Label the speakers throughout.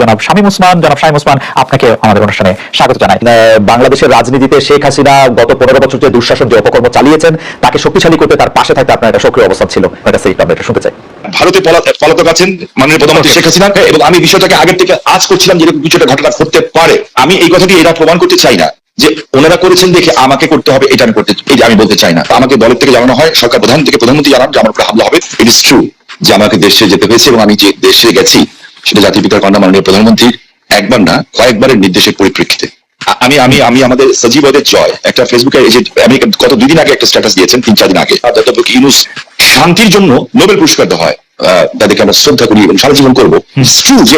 Speaker 1: জনাব শামীম ওসমান আপনাকে আমাদের অনুষ্ঠানে স্বাগত জানাই। বাংলাদেশের রাজনীতিতে শেখ হাসিনা গত 15 বছর যে দুঃশাসন যে অপকর্ম চালিয়েছেন তাকে শক্তিশালী করতে তার পাশে থাকতে আপনার একটা সক্রিয় অবস্থান ছিল, এটা সেই আমরা এটা শুনতে চাই।
Speaker 2: ভারতে পলাতক আছেন মাননীয় প্রধানমন্ত্রী শেখ হাসিনা, এবং আমি বিষয়টাকে আগের থেকে আজ করছিলাম যে কিছুটা ঘটনা ঘটতে পারে। আমি এই কথাটি এরা প্রমাণ করতে চাই না যে ওনারা করেছেন দেখে আমাকে করতে হবে, এটা আমি করতে এই যে আমি বলতে চাই না। আমাকে দলের থেকে জানানো হয়, সরকার প্রধান থেকে প্রধানমন্ত্রী জানান যে আমার উপরে হামলা হবে। ইট ইজ ট্রু যে আমাকে দেশে যেতে হয়েছে, এবং আমি যে দেশে গেছি সেটা জাতির পিতার কন্যা মাননীয় প্রধানমন্ত্রীর একবার না কয়েকবারের নির্দেশের পরিপ্রেক্ষিতে। আমি আমি আমি আমাদের সজীবদের জয় একটা ফেসবুকে আমি গত 2 দিন আগে একটা স্ট্যাটাস দিয়েছেন, 3-4 দিন আগে, ডক্টর ইউনূস শান্তির জন্য নোবেল পুরস্কার দেওয়া হয়, তাদেরকে আমরা শ্রদ্ধা করি এবং সারা জীবন করবো। ট্রু যে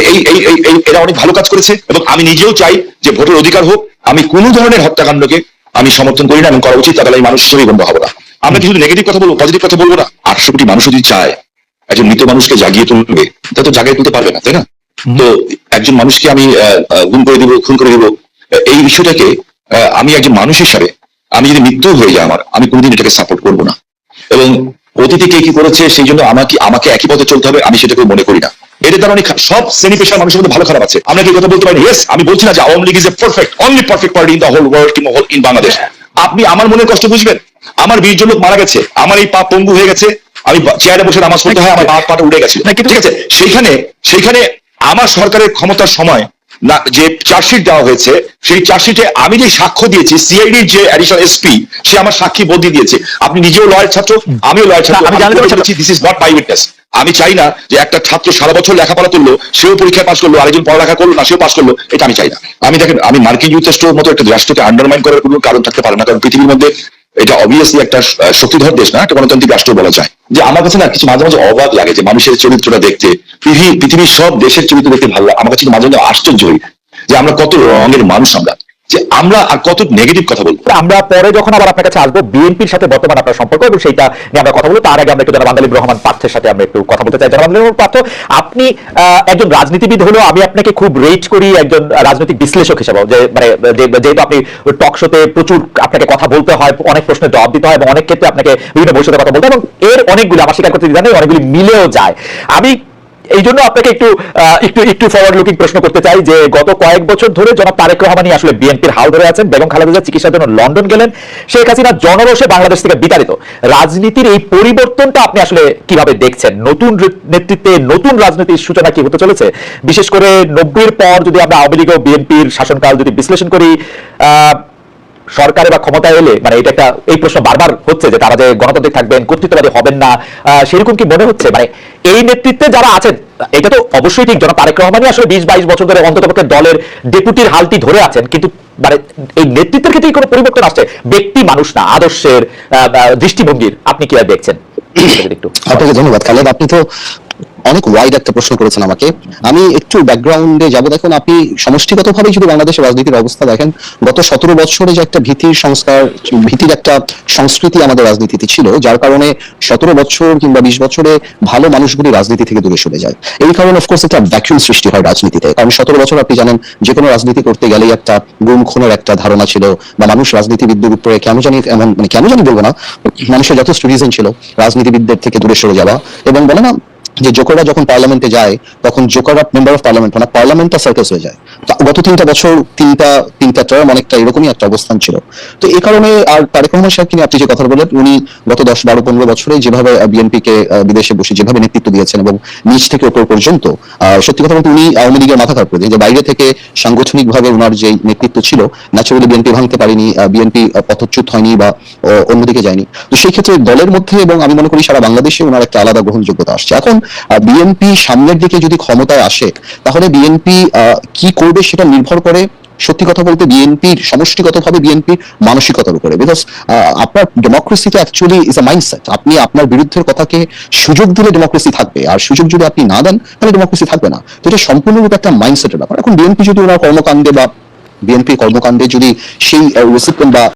Speaker 2: এরা অনেক ভালো কাজ করেছে, এবং আমি নিজেও চাই যে ভোটের অধিকার হোক। আমি কোনো ধরনের হত্যাকাণ্ডকে আমি সমর্থন করি না এবং করা উচিত, তাহলে এই মানুষ হিসেবে গণ্য হবো না। আমরা কিছু নেগেটিভ কথা বলবো, পজিটিভ কথা বলবো না। 800 কোটি মানুষ যদি চায় একজন মৃত মানুষকে জাগিয়ে তুলবে, তা তো জাগিয়ে তুলতে পারবে না, তাই না? তো একজন মানুষকে আমি গুম করে দিব, খুন করে দিব, এই বিষয়টাকে আমি একজন মানুষ হিসাবে আমি যদি মৃত্যু হয়ে যায় আমার, আমি কোনদিন এটাকে সাপোর্ট করবো না। এবং অতীতে কে কি করেছে সেই জন্য আমাকে একই পথে চলতে হবে, আমি সেটাকে মনে করি না। এদের দ্বারা অনেক সব শ্রেণী পেশার মানুষের মধ্যে ভালো খারাপ আছে, আমরা কি কথা বলতে পারি? ইয়েস, আমি বলছি না যে Awami League is a perfect, only perfect party in the whole world কিংবা হোল ইন বাংলাদেশ। আপনি আমার মনের কষ্ট বুঝবেন, আমার 20 জন লোক মারা গেছে, আমার এই পা পঙ্গু হয়ে গেছে, আমি চেয়ারে বসে নামাজ পড়তে হয়, আমার পাটা উড়ে গেছে, ঠিক আছে? সেইখানে আমার সরকারের ক্ষমতার সময় না যে চার্জশিট দেওয়া হয়েছে, সেই চার্জশিটে আমি যে সাক্ষ্য দিয়েছি, সিআইডির যে অ্যাডিশনাল এসপি সে আমার সাক্ষী বদলে দিয়েছে। আপনি নিজেও লয়ার ছাত্র, আমিও লয়ার ছাত্র, আমি জানতে পারছি this is not my witness. আমি চাই না যে একটা ছাত্র সারা বছর লেখাপড়া করলো, সেও পরীক্ষায় পাস করলো, আরেকজন পড়ালেখা করলো না, সেও পাস করলো, এটা আমি চাই না। আমি দেখেন, আমি মার্কিন যুক্তরাষ্ট্রের মতো একটা রাষ্ট্রকে আন্ডারমাইন করার কোনো কারণ থাকতে পারে না, কারণ পৃথিবীর মধ্যে এটা অবভিয়াসলি একটা শক্তিধর দেশ না, একটা গণতান্ত্রিক রাষ্ট্র বলা যায়। যে আমার কাছে না কিছু মাঝে মাঝে অবাক লাগে যে মানুষের চরিত্রটা দেখতে, পৃথিবীর সব দেশের চরিত্র দেখতে ভালো লাগে। আমার কাছে মাঝে মাঝে আশ্চর্য হই যে আমরা কত রঙের মানুষ, আমরা আর কত নেগেটিভ কথা বলবো।
Speaker 1: আমরা পরে যখন আবার আপনার কাছে আসবো বিএনপির সাথে বর্তমান আপনার সম্পর্ক এবং সেইটা নিয়ে আমরা কথা বলবো, তার আগে আমরা একটু জনাব আন্দালিব রহমান পার্থের সাথে আমরা একটু কথা বলতে চাই। জনাব আন্দালিব রহমান পার্থ, আপনি একজন রাজনীতিবিদ হলেও আমি আপনাকে খুব রেট করি একজন রাজনৈতিক বিশ্লেষক হিসেবে, যে মানে যেহেতু আপনি টক শোতে প্রচুর আপনাকে কথা বলতে হয়, অনেক প্রশ্নের জবাব দিতে হয় এবং অনেক ক্ষেত্রে আপনাকে বিভিন্ন বৈশিষ্ট্যের কথা বলতে হয়, এবং এর অনেকগুলো আমার স্বীকার করতে জানি অনেকগুলি মিলেও যায়। আমি এই জন্য আপনাকে একটু ফরওয়ার্ড লুকিং প্রশ্ন করতে চাই যে গত কয়েক বছর ধরে জনাব তারেক রহমানই আসলে বিএনপির হাল ধরে আছেন। বেগম খালেদা জিয়া চিকিৎসার জন্য লন্ডন গেলেন, শেখ হাসিনা জনরোষে বাংলাদেশ থেকে বিতাড়িত। রাজনীতির এই পরিবর্তনটা আপনি আসলে কিভাবে দেখছেন? নতুন নেতৃত্বে নতুন রাজনীতির সূচনা কি হতে চলেছে? বিশেষ করে 90-এর পর যদি আমরা আওয়ামী লীগ ও বিএনপির শাসনকাল যদি বিশ্লেষণ করি, সরকারে বা ক্ষমতায় এলে মানে এটা একটা এই প্রশ্ন বারবার হচ্ছে যে তারা যে গণতান্ত্রিক থাকবেন, কর্তৃত্ববাদী হবেন না, সেরকম কি মনে হচ্ছে? মানে এই নেতৃত্বে যারা আছেন, এটা তো অবশ্যই ঠিক, জনাব তারেক রহমানই আসলে 20-22 বছর ধরে অন্ততপক্ষে দলের ডেপুটির হালটি ধরে আছেন, কিন্তু মানে এই নেতৃত্বের ক্ষেত্রে কোনো পরিবর্তন আসছে? ব্যক্তি মানুষ না, আদর্শের দৃষ্টিভঙ্গির আপনি কি আর দেখছেন? একটু
Speaker 3: আপনাকে ধন্যবাদ খালেদ, আপনি তো অনেক ওয়াইড একটা প্রশ্ন করেছেন আমাকে। আমি একটু ব্যাকগ্রাউন্ডে যাব। দেখুন, আপনি সমষ্টিগতভাবে যদি বাংলাদেশের রাজনীতির অবস্থা দেখেন, গত 17 বছরে যে একটা ভীতির সংস্কার, ভীতির একটা সংস্কৃতি আমাদের রাজনীতিতে ছিল, যার কারণে 17 বছর কিংবা 20 বছরে ভালো মানুষগুলি রাজনীতি থেকে দূরে সরে যায়। এই কারণে অফকোর্স একটা ভ্যাকুয়াম সৃষ্টি হয় রাজনীতিতে, কারণ 17 বছর আপনি জানেন যে কোনো রাজনীতি করতে গেলেই একটা গুম খুনের একটা ধারণা ছিল, বা মানুষ রাজনীতিবিদদের উপরে কেন জানি বলবো না, মানুষের যথেষ্ট রিজন ছিল রাজনীতিবিদদের থেকে দূরে সরে যাওয়া। এবং বলে না যে জোকাররা যখন পার্লামেন্টে যায় তখন জোকাররা মেম্বার অফ পার্লামেন্ট না, পার্লামেন্টটা সার্কাস হয়ে যায়। গত 3টা বছর তিনটা টার্ম অনেকটা এরকমই একটা অবস্থান ছিল। তো এই কারণে আর তারেক রহমান সাহেবকে নিয়ে আপনি যে কথা বললেন, উনি গত 10, 12, 15 বছরে যেভাবে বিএনপিকে বিদেশে বসে যেভাবে নেতৃত্ব দিয়েছেন এবং নিচ থেকে ওপর পর্যন্ত, সত্যি কথা বলতে উনি আওয়ামী লীগের মাথা খারাপ করে দিয়ে, যে বাইরে থেকে সাংগঠনিকভাবে ওনার যে নেতৃত্ব ছিল, ন্যাচারালি বিএনপি ভাঙতে পারেনি, বিএনপি পথচ্যুত হয়নি বা অন্যদিকে যায়নি। তো সেই ক্ষেত্রে দলের মধ্যে এবং আমি মনে করি সারা বাংলাদেশে ওনার একটা আলাদা গ্রহণযোগ্যতা আসছে। এখন বিএনপি সামনের দিকে যদি ক্ষমতায় আসে, তাহলে বিএনপি কি করবে সেটা নির্ভর করে সত্যি কথা বলতে বিএনপির সমষ্টিগতভাবে বিএনপির মানসিকতার উপরে। বিকজ আপনার ডেমোক্রেসিটা অ্যাকচুয়ালি ইজ আ মাইন্ডসেট। আপনি আপনার বিরুদ্ধের কথাকে সুযোগ দিলে ডেমোক্রেসি থাকবে, আর সুযোগ যদি আপনি না দেন তাহলে ডেমোক্রেসি থাকবে না। তো এটা সম্পূর্ণরূপে একটা মাইন্ডসেটের ব্যাপার। এখন বিএনপি যদি ওনার কর্মকাণ্ডে বা বিএনপি কর্মকাণ্ডে যদি সেই রেসিপিয়েন্ট বা